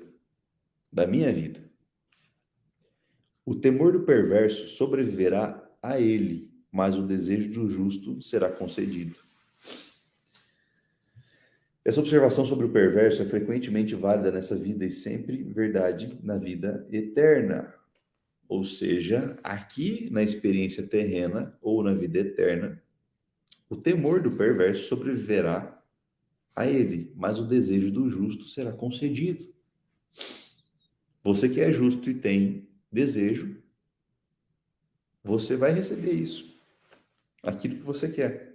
da minha vida. O temor do perverso sobreviverá a ele, mas o desejo do justo será concedido. Essa observação sobre o perverso é frequentemente válida nessa vida e sempre verdade na vida eterna. Ou seja, aqui na experiência terrena ou na vida eterna, o temor do perverso sobreviverá a ele, mas o desejo do justo será concedido. Você que é justo e tem desejo, você vai receber isso, aquilo que você quer.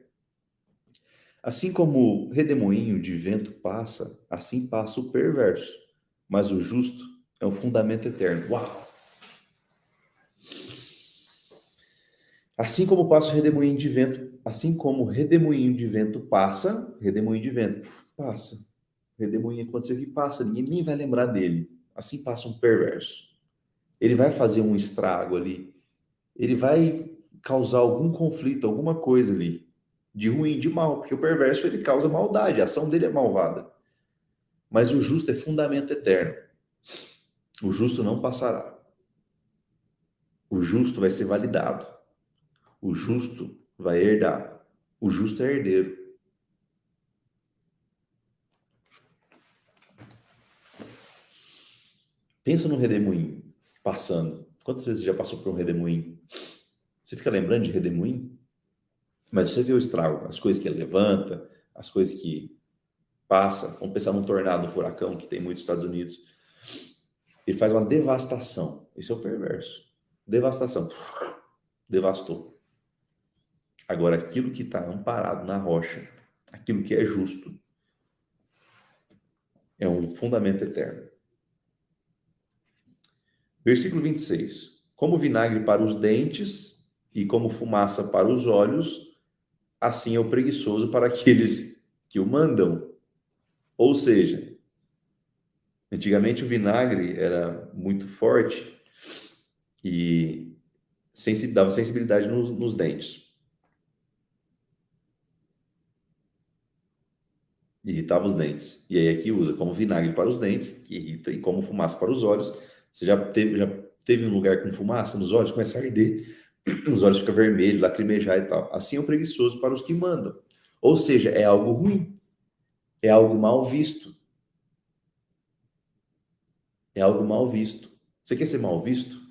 Assim como o redemoinho de vento passa, assim passa o perverso, mas o justo é um fundamento eterno. Uau! Assim como passa o redemoinho de vento, assim como o redemoinho de vento passa, redemoinho de vento passa. Redemoinho aconteceu que passa, ninguém nem vai lembrar dele. Assim passa um perverso. Ele vai fazer um estrago ali. Ele vai causar algum conflito, alguma coisa ali, de ruim, de mal, porque o perverso ele causa maldade, a ação dele é malvada. Mas o justo é fundamento eterno. O justo não passará. O justo vai ser validado. O justo vai herdar. O justo é herdeiro. Pensa no redemoinho passando. Quantas vezes você já passou por um redemoinho? Você fica lembrando de redemoinho? Mas você vê o estrago, as coisas que ele levanta, as coisas que passa. Vamos pensar num tornado, um furacão que tem muito nos Estados Unidos. Ele faz uma devastação. Esse é o perverso. Devastação. Devastou. Agora, aquilo que está amparado na rocha, aquilo que é justo, é um fundamento eterno. Versículo 26. Como vinagre para os dentes e como fumaça para os olhos, assim é o preguiçoso para aqueles que o mandam. Ou seja, antigamente o vinagre era muito forte e dava sensibilidade nos dentes. Irritava os dentes. E aí aqui usa como vinagre para os dentes, que irrita, e como fumaça para os olhos. Você já teve um lugar com fumaça nos olhos, começa a arder, os olhos ficam vermelhos, lacrimejar e tal. Assim é o preguiçoso para os que mandam. Ou seja, é algo ruim, é algo mal visto. É algo mal visto. Você quer ser mal visto?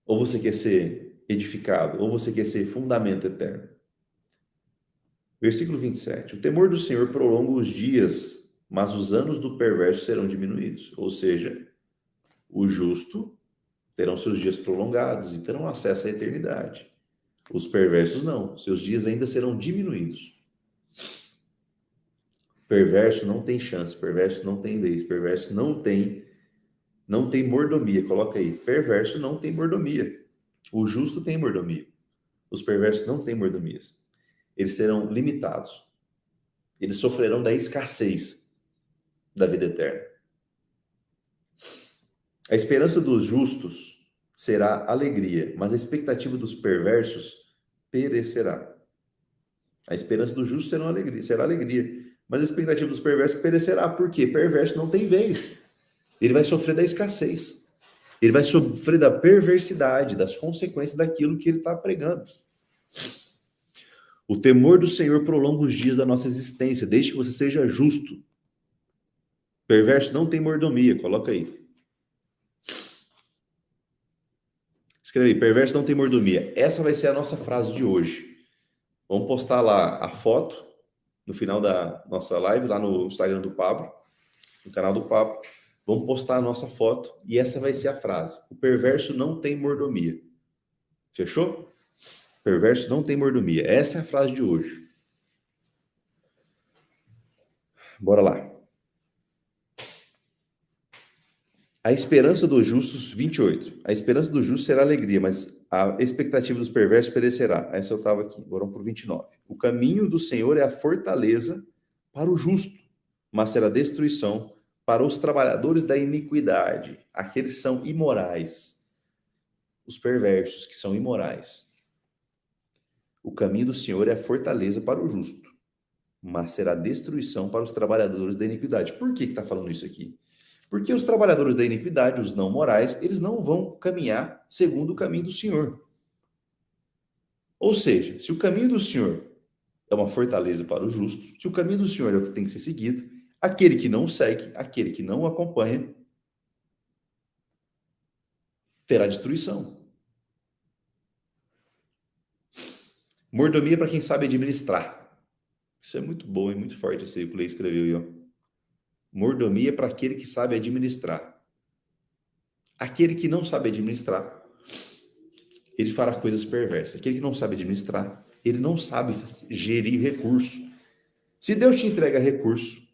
Ou você quer ser edificado? Ou você quer ser fundamento eterno? Versículo 27. O temor do Senhor prolonga os dias, mas os anos do perverso serão diminuídos. Ou seja, o justo terão seus dias prolongados e terão acesso à eternidade. Os perversos não, seus dias ainda serão diminuídos. Perverso não tem chance, perverso não tem leis, perverso não tem mordomia. Coloca aí, perverso não tem mordomia. O justo tem mordomia. Os perversos não têm mordomias. Eles serão limitados. Eles sofrerão da escassez da vida eterna. A esperança dos justos será alegria, mas a expectativa dos perversos perecerá. A esperança do justo será alegria, mas a expectativa dos perversos perecerá. Por quê? Perverso não tem vez. Ele vai sofrer da escassez. Ele vai sofrer da perversidade, das consequências daquilo que ele está pregando. O temor do Senhor prolonga os dias da nossa existência, desde que você seja justo. Perverso não tem mordomia, coloca aí. Escreve aí, perverso não tem mordomia. Essa vai ser a nossa frase de hoje. Vamos postar lá a foto no final da nossa live, lá no Instagram do Pablo, no canal do Pablo. Vamos postar a nossa foto e essa vai ser a frase. O perverso não tem mordomia. Fechou? Perverso não tem mordomia. Essa é a frase de hoje. Bora lá. A esperança dos justos, 28. A esperança dos justos será alegria, mas a expectativa dos perversos perecerá. Essa eu estava aqui. Agora vamos para o 29. O caminho do Senhor é a fortaleza para o justo, mas será destruição para os trabalhadores da iniquidade, aqueles que são imorais, os perversos que são imorais. O caminho do Senhor é a fortaleza para o justo, mas será destruição para os trabalhadores da iniquidade. Por que está falando isso aqui? Porque os trabalhadores da iniquidade, os não morais, eles não vão caminhar segundo o caminho do Senhor. Ou seja, se o caminho do Senhor é uma fortaleza para os justos, se o caminho do Senhor é o que tem que ser seguido, aquele que não segue, aquele que não acompanha, terá destruição. Mordomia para quem sabe administrar. Isso é muito bom e muito forte esse que o Lei escreveu aí, ó. Mordomia para aquele que sabe administrar. Aquele que não sabe administrar, ele fará coisas perversas. Aquele que não sabe administrar, ele não sabe gerir recurso. Se Deus te entrega recurso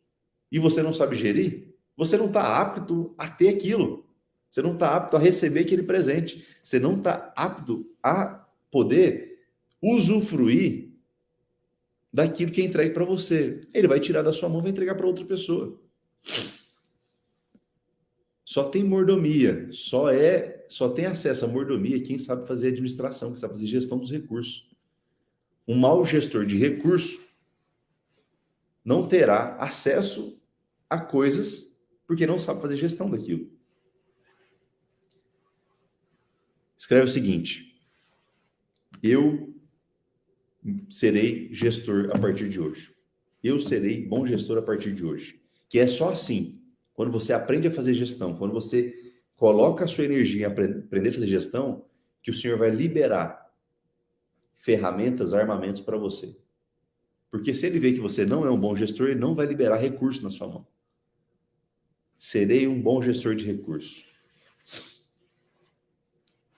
e você não sabe gerir, você não está apto a ter aquilo. Você não está apto a receber aquele presente. Você não está apto a poder usufruir daquilo que é entregue para você. Ele vai tirar da sua mão e vai entregar para outra pessoa. Só tem mordomia, só tem acesso à mordomia quem sabe fazer administração, quem sabe fazer gestão dos recursos. Um mau gestor de recurso não terá acesso a coisas porque não sabe fazer gestão daquilo. Escreve o seguinte: Eu serei gestor a partir de hoje. Eu serei bom gestor a partir de hoje. Que é só assim, quando você aprende a fazer gestão, quando você coloca a sua energia em aprender a fazer gestão, que o Senhor vai liberar ferramentas, armamentos para você. Porque se ele vê que você não é um bom gestor, ele não vai liberar recurso na sua mão. Serei um bom gestor de recursos.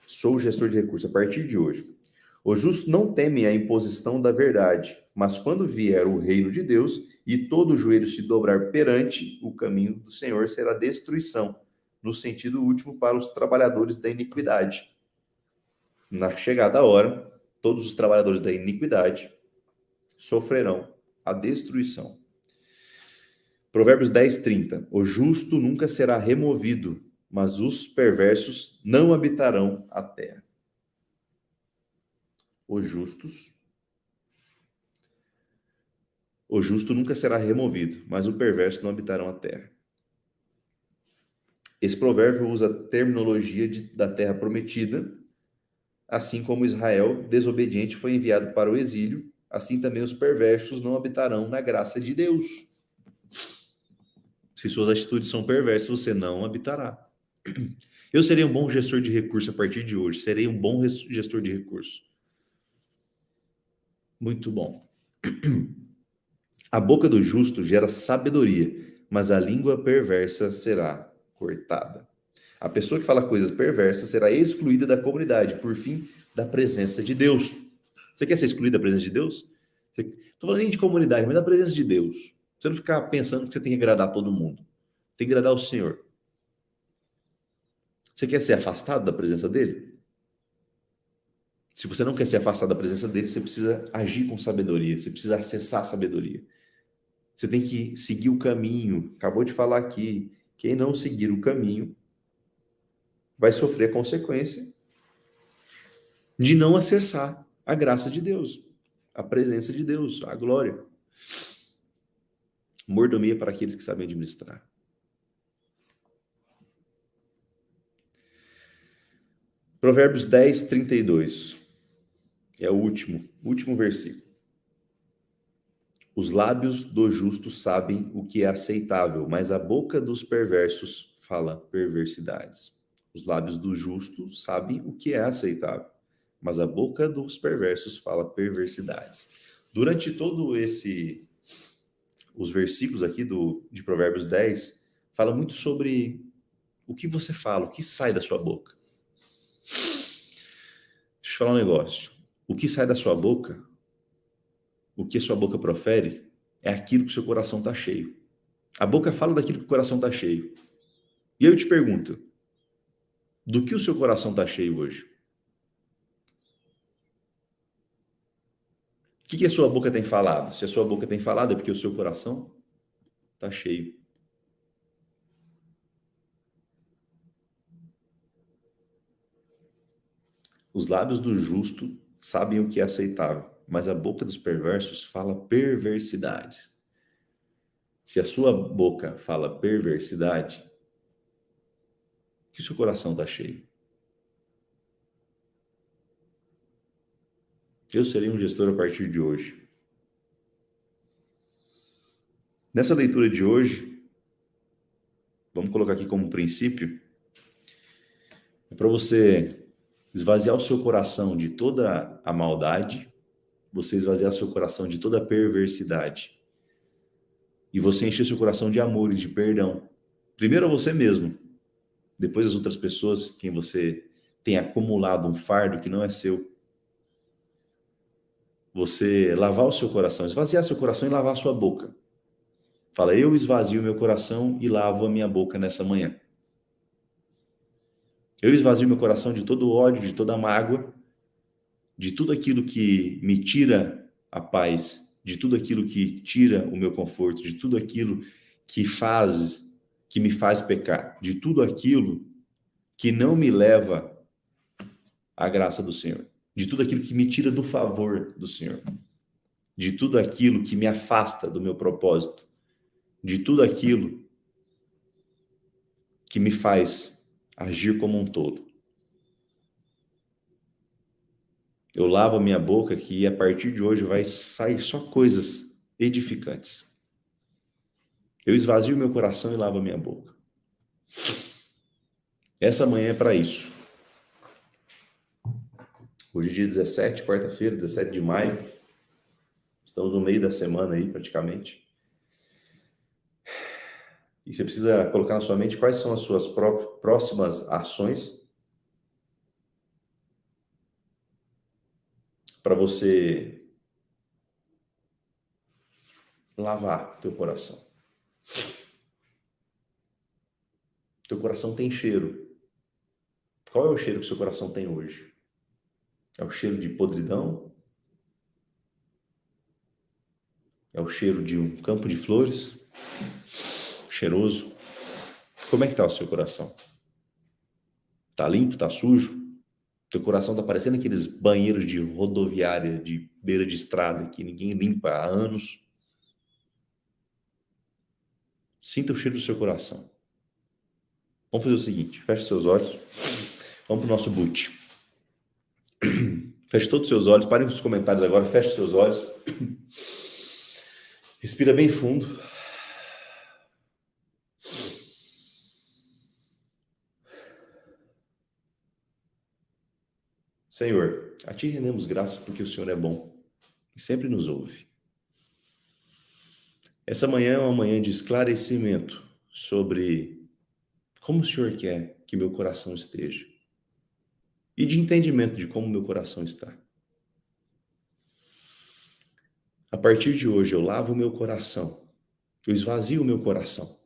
Sou gestor de recursos a partir de hoje. O justo não teme a imposição da verdade, mas quando vier o reino de Deus e todo o joelho se dobrar perante o caminho do Senhor, será destruição, no sentido último para os trabalhadores da iniquidade. Na chegada a hora, todos os trabalhadores da iniquidade sofrerão a destruição. Provérbios 10:30. O justo nunca será removido, mas os perversos não habitarão a terra. O justo nunca será removido, mas o perverso não habitarão a terra. Esse provérbio usa a terminologia da terra prometida, assim como Israel desobediente foi enviado para o exílio, assim também os perversos não habitarão na graça de Deus. Se suas atitudes são perversas, você não habitará. Eu serei um bom gestor de recursos a partir de hoje. Serei um bom gestor de recursos. Muito bom. A boca do justo gera sabedoria, mas a língua perversa será cortada. A pessoa que fala coisas perversas será excluída da comunidade, por fim, da presença de Deus. Você quer ser excluído da presença de Deus? Estou falando nem de comunidade, mas da presença de Deus. Você não ficar pensando que você tem que agradar todo mundo. Tem que agradar o Senhor. Você quer ser afastado da presença dele? Se você não quer ser afastado da presença dele, você precisa agir com sabedoria, você precisa acessar a sabedoria. Você tem que seguir o caminho. Acabou de falar aqui, quem não seguir o caminho vai sofrer a consequência de não acessar a graça de Deus, a presença de Deus, a glória. Mordomia para aqueles que sabem administrar. Provérbios 10:32. É o último versículo. Os lábios do justo sabem o que é aceitável, mas a boca dos perversos fala perversidades. Os lábios do justo sabem o que é aceitável, mas a boca dos perversos fala perversidades. Durante todo os versículos aqui de Provérbios 10, fala muito sobre o que você fala, o que sai da sua boca. Deixa eu te falar um negócio. O que sai da sua boca, o que a sua boca profere, é aquilo que o seu coração está cheio. A boca fala daquilo que o coração está cheio. E eu te pergunto, do que o seu coração está cheio hoje? O que a sua boca tem falado? Se a sua boca tem falado, é porque o seu coração está cheio. Os lábios do justo sabem o que é aceitável, mas a boca dos perversos fala perversidades. Se a sua boca fala perversidade, que o seu coração está cheio. Eu serei um gestor a partir de hoje. Nessa leitura de hoje, vamos colocar aqui como princípio, é para você esvaziar o seu coração de toda a maldade, você esvaziar o seu coração de toda a perversidade, e você encher seu coração de amor e de perdão. Primeiro a você mesmo, depois as outras pessoas, quem você tem acumulado um fardo que não é seu. Você lavar o seu coração, esvaziar seu coração e lavar a sua boca. Fala, eu esvazio meu coração e lavo a minha boca nessa manhã. Eu esvazio meu coração de todo ódio, de toda mágoa, de tudo aquilo que me tira a paz, de tudo aquilo que tira o meu conforto, de tudo aquilo que me faz pecar, de tudo aquilo que não me leva à graça do Senhor, de tudo aquilo que me tira do favor do Senhor, de tudo aquilo que me afasta do meu propósito, de tudo aquilo que me faz agir como um todo. Eu lavo a minha boca que a partir de hoje vai sair só coisas edificantes. Eu esvazio meu coração e lavo a minha boca. Essa manhã é para isso. Hoje é dia 17, quarta-feira, 17 de maio. Estamos no meio da semana aí, praticamente. E você precisa colocar na sua mente quais são as suas próximas ações para você lavar teu coração. Teu coração tem cheiro. Qual é o cheiro que seu coração tem hoje? É o cheiro de podridão? É o cheiro de um campo de flores? Cheiroso? Como é que está o seu coração? Tá limpo? Tá sujo? Teu coração tá parecendo aqueles banheiros de rodoviária, de beira de estrada, que ninguém limpa há anos? Sinta o cheiro do seu coração. Vamos fazer o seguinte, feche seus olhos. Vamos para o nosso boot. Feche todos os seus olhos, parem nos comentários agora, feche seus olhos. Respira bem fundo. Senhor, a Ti rendemos graça porque o Senhor é bom e sempre nos ouve. Essa manhã é uma manhã de esclarecimento sobre como o Senhor quer que meu coração esteja e de entendimento de como meu coração está. A partir de hoje eu lavo o meu coração, eu esvazio o meu coração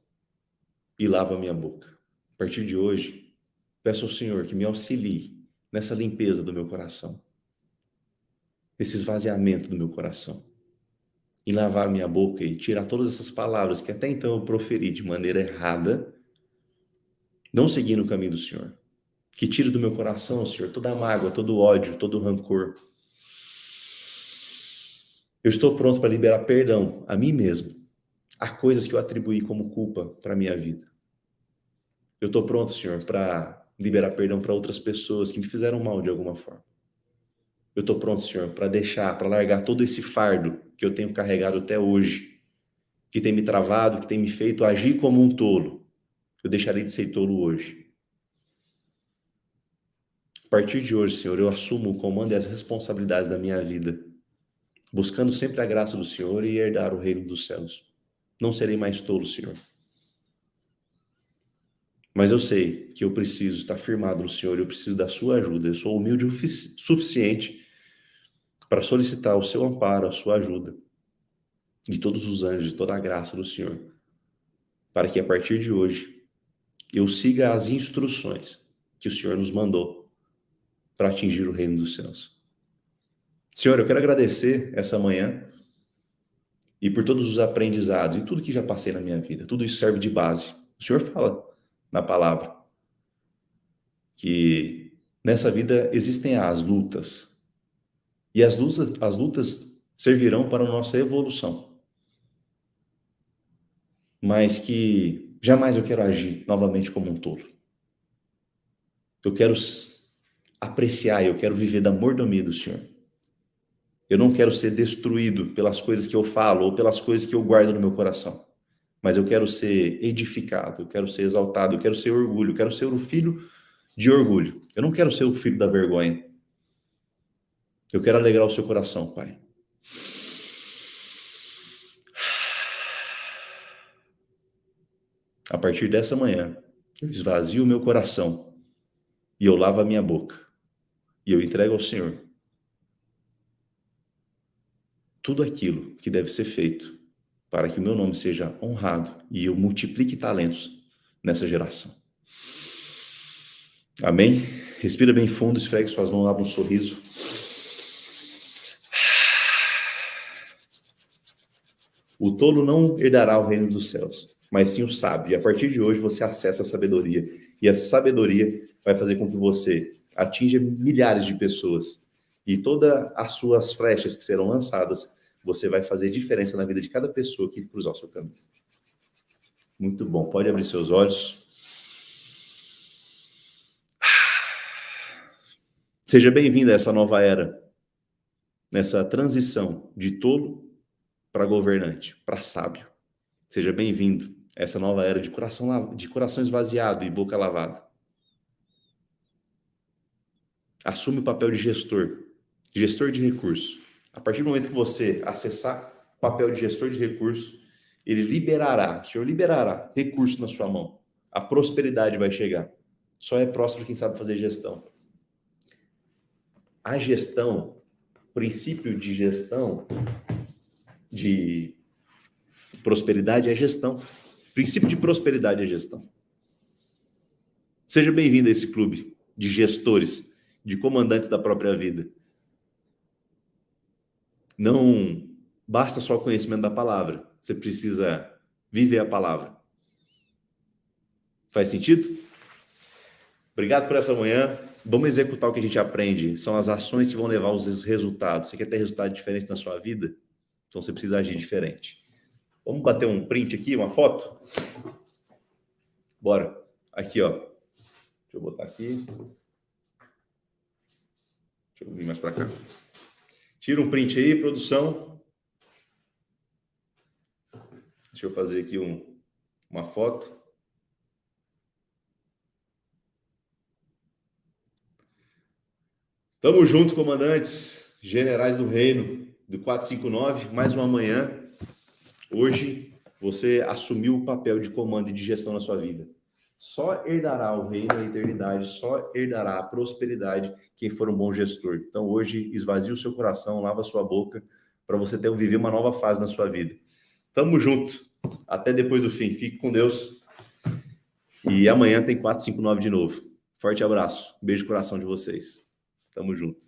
e lavo a minha boca. A partir de hoje, peço ao Senhor que me auxilie nessa limpeza do meu coração, nesse esvaziamento do meu coração, em lavar a minha boca e tirar todas essas palavras que até então eu proferi de maneira errada, não seguindo o caminho do Senhor. Que tire do meu coração, Senhor, toda a mágoa, todo o ódio, todo o rancor. Eu estou pronto para liberar perdão a mim mesmo. Há coisas que eu atribuí como culpa para a minha vida. Eu estou pronto, Senhor, para liberar perdão para outras pessoas que me fizeram mal de alguma forma. Eu estou pronto, Senhor, para largar todo esse fardo que eu tenho carregado até hoje, que tem me travado, que tem me feito agir como um tolo. Eu deixarei de ser tolo hoje. A partir de hoje, Senhor, eu assumo o comando e as responsabilidades da minha vida, buscando sempre a graça do Senhor e herdar o reino dos céus. Não serei mais tolo, Senhor. Mas eu sei que eu preciso estar firmado no Senhor, eu preciso da sua ajuda. Eu sou humilde o suficiente para solicitar o seu amparo, a sua ajuda, de todos os anjos, de toda a graça do Senhor, para que a partir de hoje eu siga as instruções que o Senhor nos mandou para atingir o reino dos céus. Senhor, eu quero agradecer essa manhã e por todos os aprendizados e tudo que já passei na minha vida. Tudo isso serve de base. O Senhor fala na palavra que nessa vida existem as lutas. E as lutas servirão para a nossa evolução. Mas que jamais eu quero agir novamente como um tolo. Eu quero apreciar, eu quero viver da mordomia do Senhor. Eu não quero ser destruído pelas coisas que eu falo ou pelas coisas que eu guardo no meu coração. Mas eu quero ser edificado, eu quero ser exaltado, eu quero ser orgulho, eu quero ser o filho de orgulho. Eu não quero ser o filho da vergonha. Eu quero alegrar o seu coração, Pai. A partir dessa manhã, eu esvazio o meu coração e eu lavo a minha boca. E eu entrego ao Senhor tudo aquilo que deve ser feito para que o meu nome seja honrado e eu multiplique talentos nessa geração. Amém? Respira bem fundo, esfregue suas mãos, abra um sorriso. O tolo não herdará o reino dos céus, mas sim o sábio. E a partir de hoje você acessa a sabedoria. E a sabedoria vai fazer com que você atinja milhares de pessoas. E todas as suas flechas que serão lançadas, você vai fazer diferença na vida de cada pessoa que cruzar o seu caminho. Muito bom. Pode abrir seus olhos. Seja bem-vindo a essa nova era nessa transição de tolo para governante, para sábio. Seja bem-vindo a essa nova era de coração esvaziado e boca lavada. Assume o papel de gestor de recursos. A partir do momento que você acessar o papel de gestor de recursos, o Senhor liberará recursos na sua mão. A prosperidade vai chegar. Só é próspero quem sabe fazer gestão. A gestão, princípio de gestão, de prosperidade é gestão. Princípio de prosperidade é gestão. Seja bem-vindo a esse clube de gestores, de comandantes da própria vida. Não basta só o conhecimento da palavra. Você precisa viver a palavra. Faz sentido? Obrigado por essa manhã. Vamos executar o que a gente aprende. São as ações que vão levar os resultados. Você quer ter resultado diferente na sua vida? Então você precisa agir diferente. Vamos bater um print aqui, uma foto? Bora. Aqui, ó. Deixa eu botar aqui. Deixa eu vir mais para cá. Tira um print aí, produção. Deixa eu fazer aqui uma foto. Tamo junto, comandantes, generais do reino, do 459, mais uma manhã. Hoje, você assumiu o papel de comando e de gestão na sua vida. Só herdará o reino da eternidade, só herdará a prosperidade quem for um bom gestor. Então, hoje, esvazie o seu coração, lava a sua boca, para você viver uma nova fase na sua vida. Tamo junto. Até depois do fim. Fique com Deus. E amanhã tem 459 de novo. Forte abraço. Beijo no coração de vocês. Tamo junto.